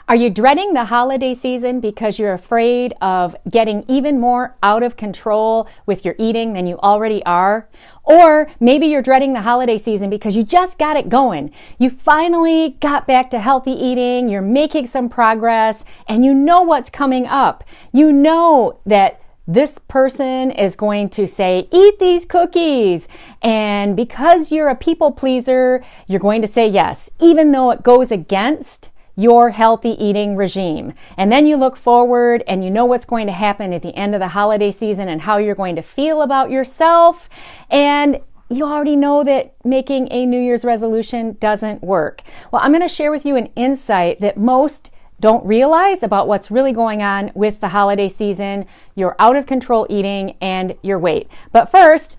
Are you dreading the holiday season because you're afraid of getting even more out of control with your eating than you already are? Or maybe you're dreading the holiday season because you just got it going. You finally got back to healthy eating, you're making some progress, and you know what's coming up. You know that this person is going to say, eat these cookies. And because you're a people pleaser, you're going to say yes, even though it goes against your healthy eating regime. And then you look forward and you know what's going to happen at the end of the holiday season and how you're going to feel about yourself. And you already know that making a New Year's resolution doesn't work. Well, I'm going to share with you an insight that most don't realize about what's really going on with the holiday season, your out of control eating, and your weight. But first,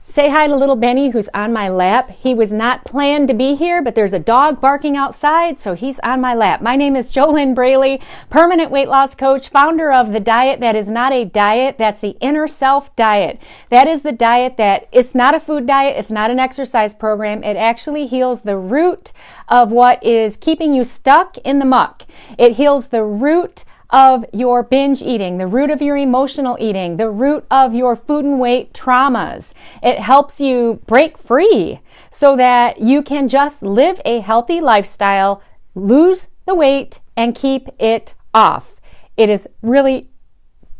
say hi to little Benny, who's on my lap. He was not planned to be here, but there's a dog barking outside, so he's on my lap. My name is JoLynn Braley, permanent weight loss coach, founder of the diet that is not a diet. That's the Inner Self Diet. That is the diet that it's not a food diet. It's not an exercise program. It actually heals the root of what is keeping you stuck in the muck. It heals the root of your binge eating, the root of your emotional eating, the root of your food and weight traumas. It helps you break free so that you can just live a healthy lifestyle, lose the weight, and keep it off. It is really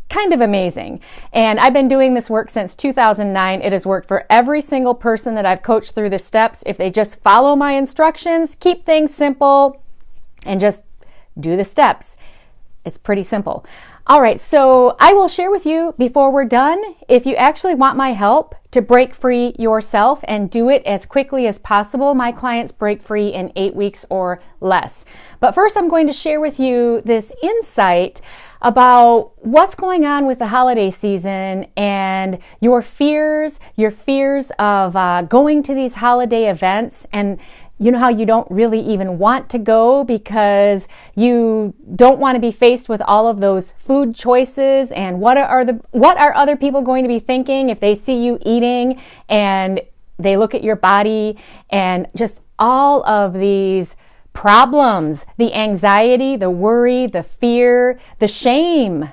kind of amazing. And I've been doing this work since 2009. It has worked for every single person that I've coached through the steps. If they just follow my instructions, keep things simple, and just do the steps. It's pretty simple. All right, so I will share with you before we're done, if you actually want my help to break free yourself and do it as quickly as possible, my clients break free in 8 weeks or less. But first, I'm going to share with you this insight about what's going on with the holiday season and your fears of going to these holiday events. And you know how you don't really even want to go because you don't want to be faced with all of those food choices and what are other people going to be thinking if they see you eating and they look at your body, and just all of these problems, the anxiety, the worry, the fear, the shame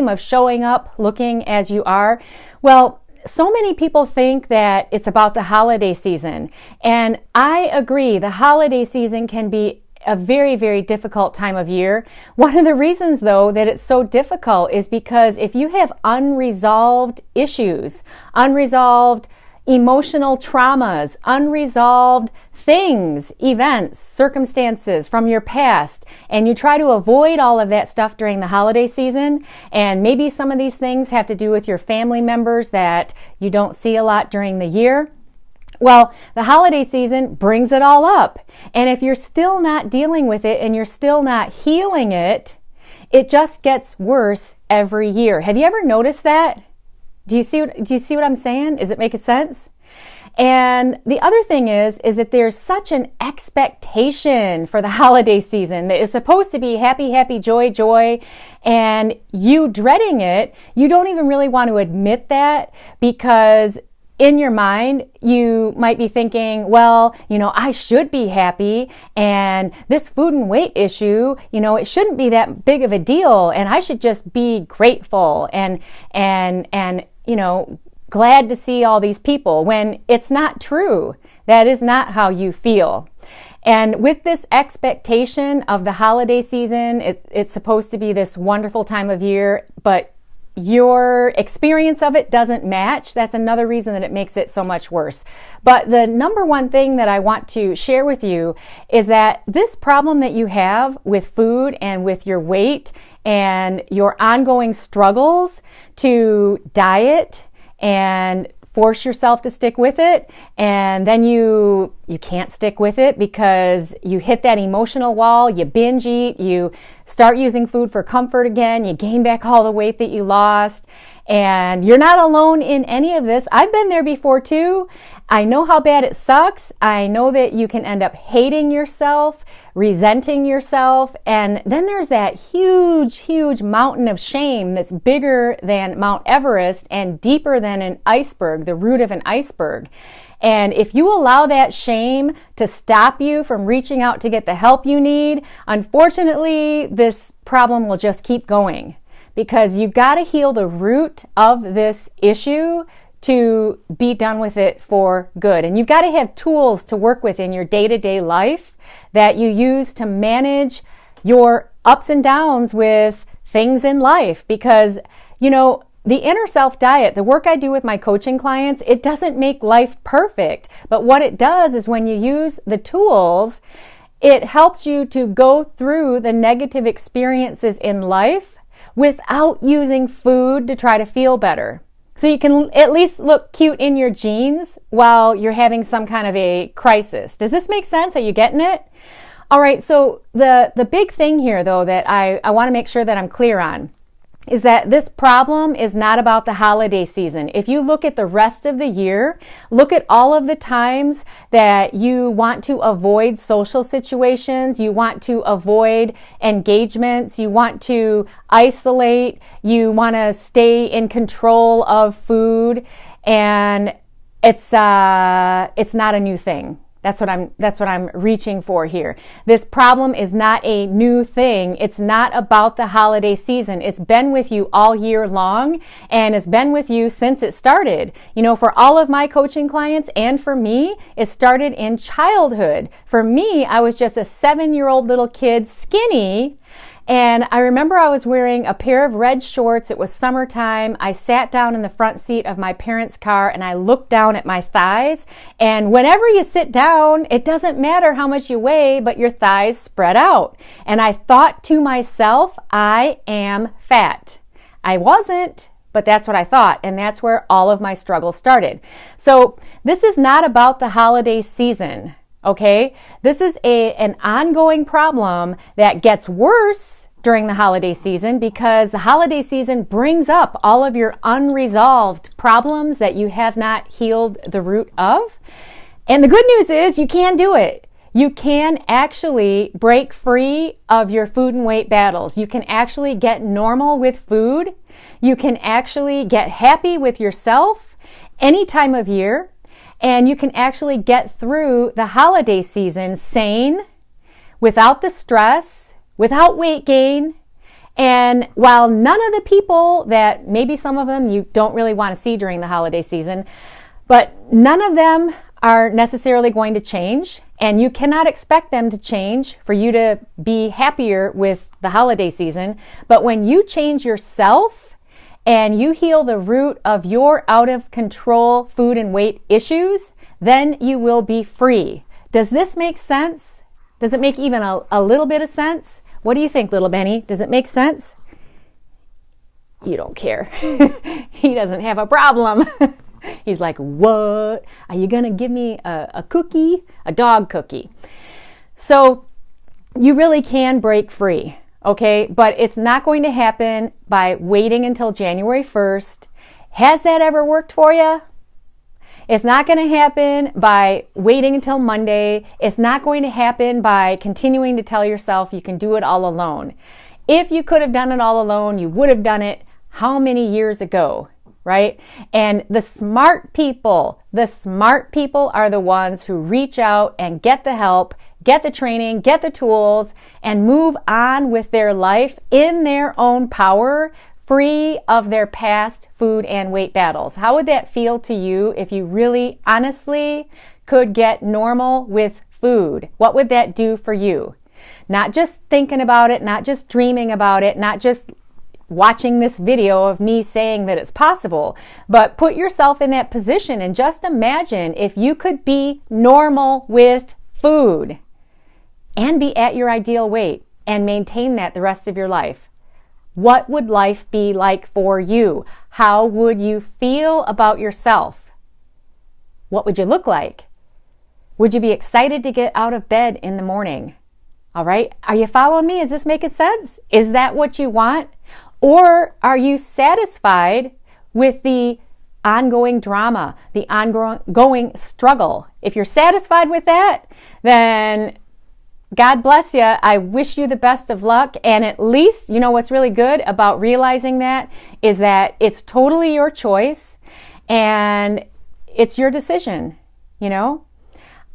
of showing up looking as you are. Well, so many people think that it's about the holiday season, and I agree. The holiday season can be a very, very difficult time of year. One of the reasons, though, that it's so difficult is because if you have unresolved issues, unresolved emotional traumas, unresolved things, events, circumstances from your past, and you try to avoid all of that stuff during the holiday season, and maybe some of these things have to do with your family members that you don't see a lot during the year. Well, the holiday season brings it all up. And if you're still not dealing with it and you're still not healing it, it just gets worse every year. Have you ever noticed that? Do you see what I'm saying? Is it making sense? And the other thing is that there's such an expectation for the holiday season that is supposed to be happy, happy, joy, joy, and you dreading it. You don't even really want to admit that because in your mind, you might be thinking, well, I should be happy, and this food and weight issue, it shouldn't be that big of a deal, and I should just be grateful and glad to see all these people, when it's not true. That is not how you feel. And with this expectation of the holiday season, it's supposed to be this wonderful time of year, but your experience of it doesn't match. That's another reason that it makes it so much worse. But the number one thing that I want to share with you is that this problem that you have with food and with your weight and your ongoing struggles to diet and force yourself to stick with it, and then you can't stick with it because you hit that emotional wall, you binge eat, you start using food for comfort again, you gain back all the weight that you lost, and you're not alone in any of this. I've been there before too. I know how bad it sucks. I know that you can end up hating yourself, resenting yourself, and then there's that huge, huge mountain of shame that's bigger than Mount Everest and deeper than an iceberg, the root of an iceberg. And if you allow that shame to stop you from reaching out to get the help you need, unfortunately, this problem will just keep going, because you got to heal the root of this issue to be done with it for good. And you've got to have tools to work with in your day-to-day life that you use to manage your ups and downs with things in life. Because, the inner self diet, the work I do with my coaching clients, it doesn't make life perfect. But what it does is when you use the tools, it helps you to go through the negative experiences in life without using food to try to feel better. So you can at least look cute in your jeans while you're having some kind of a crisis. Does this make sense? Are you getting it? All right, so the big thing here, though, that I want to make sure that I'm clear on is that this problem is not about the holiday season. If you look at the rest of the year, look at all of the times that you want to avoid social situations, you want to avoid engagements, you want to isolate, you want to stay in control of food, and it's not a new thing. That's what I'm reaching for here. This problem is not a new thing. It's not about the holiday season. It's been with you all year long, and it's been with you since it started. For all of my coaching clients and for me, it started in childhood. For me, I was just a 7-year-old little kid, skinny. And I remember I was wearing a pair of red shorts. It was summertime. I sat down in the front seat of my parents' car and I looked down at my thighs. And whenever you sit down, it doesn't matter how much you weigh, but your thighs spread out. And I thought to myself, I am fat. I wasn't, but that's what I thought. And that's where all of my struggle started. So this is not about the holiday season. Okay, this is an ongoing problem that gets worse during the holiday season, because the holiday season brings up all of your unresolved problems that you have not healed the root of. And the good news is you can do it. You can actually break free of your food and weight battles. You can actually get normal with food. You can actually get happy with yourself any time of year. And you can actually get through the holiday season sane, without the stress, without weight gain. And while none of the people that, maybe some of them you don't really want to see during the holiday season, but none of them are necessarily going to change. And you cannot expect them to change for you to be happier with the holiday season. But when you change yourself, and you heal the root of your out of control food and weight issues, then you will be free. Does this make sense? Does it make even a little bit of sense? What do you think, little Benny? Does it make sense? You don't care. He doesn't have a problem. He's like, what? Are you going to give me a cookie? A dog cookie. So you really can break free. Okay, but it's not going to happen by waiting until January 1st. Has that ever worked for you? It's not going to happen by waiting until Monday. It's not going to happen by continuing to tell yourself you can do it all alone. If you could have done it all alone, you would have done it how many years ago, right? And the smart people are the ones who reach out and get the help, get the training, get the tools, and move on with their life in their own power, free of their past food and weight battles. How would that feel to you if you really, honestly could get normal with food? What would that do for you? Not just thinking about it, not just dreaming about it, not just watching this video of me saying that it's possible, but put yourself in that position and just imagine if you could be normal with food and be at your ideal weight and maintain that the rest of your life. What would life be like for you? How would you feel about yourself? What would you look like? Would you be excited to get out of bed in the morning? All right. Are you following me? Is this making sense? Is that what you want? Or are you satisfied with the ongoing drama, the ongoing struggle? If you're satisfied with that, then God bless you. I wish you the best of luck. And at least, you know what's really good about realizing that is that it's totally your choice and it's your decision. you know?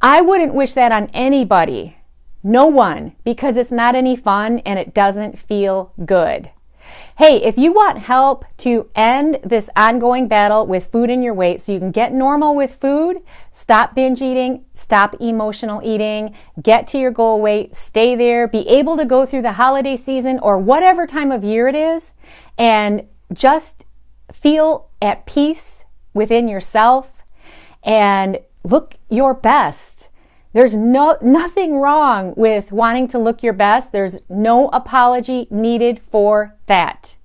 I wouldn't wish that on anybody. No one, because it's not any fun and it doesn't feel good. Hey, if you want help to end this ongoing battle with food and your weight so you can get normal with food, stop binge eating, stop emotional eating, get to your goal weight, stay there, be able to go through the holiday season or whatever time of year it is, and just feel at peace within yourself and look your best. There's nothing wrong with wanting to look your best. There's no apology needed for that.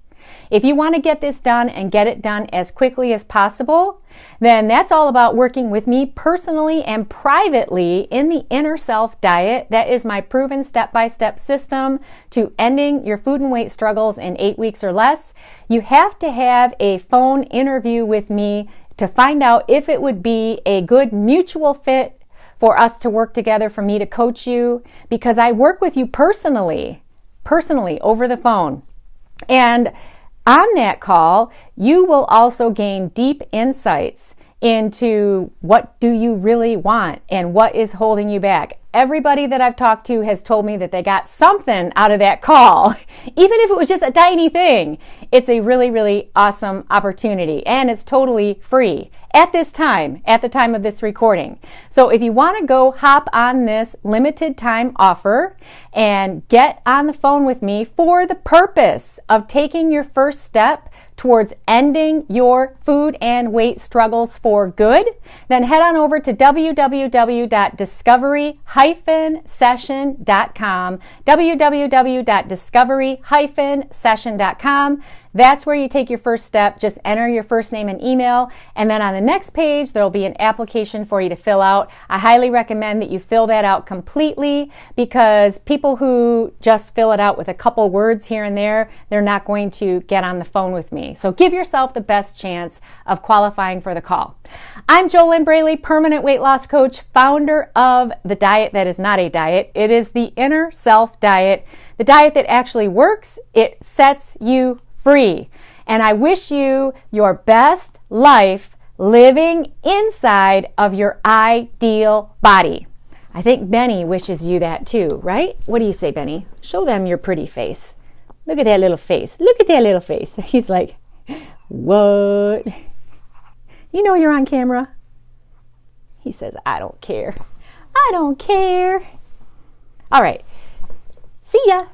If you want to get this done and get it done as quickly as possible, then that's all about working with me personally and privately in the Inner Self Diet. That is my proven step-by-step system to ending your food and weight struggles in 8 weeks or less. You have to have a phone interview with me to find out if it would be a good mutual fit for us to work together, for me to coach you, because I work with you personally over the phone. And on that call, you will also gain deep insights into what do you really want and what is holding you back. Everybody that I've talked to has told me that they got something out of that call, even if it was just a tiny thing. It's a really, really awesome opportunity, and it's totally free at this time, at the time of this recording. So if you want to go hop on this limited time offer and get on the phone with me for the purpose of taking your first step towards ending your food and weight struggles for good, then head on over to www.discovery-session.com, www.discovery-session.com. That's where you take your first step. Just enter your first name and email, and then on the next page, there'll be an application for you to fill out. I highly recommend that you fill that out completely, because people who just fill it out with a couple words here and there, they're not going to get on the phone with me. So give yourself the best chance of qualifying for the call. I'm JoLynn Braley, permanent weight loss coach, founder of the diet that is not a diet. It is the Inner Self Diet, the diet that actually works. It sets you free. And I wish you your best life living inside of your ideal body. I think Benny wishes you that too, right? What do you say, Benny? Show them your pretty face. Look at that little face. Look at that little face. He's like, what? You know you're on camera? He says, I don't care. I don't care. All right. See ya.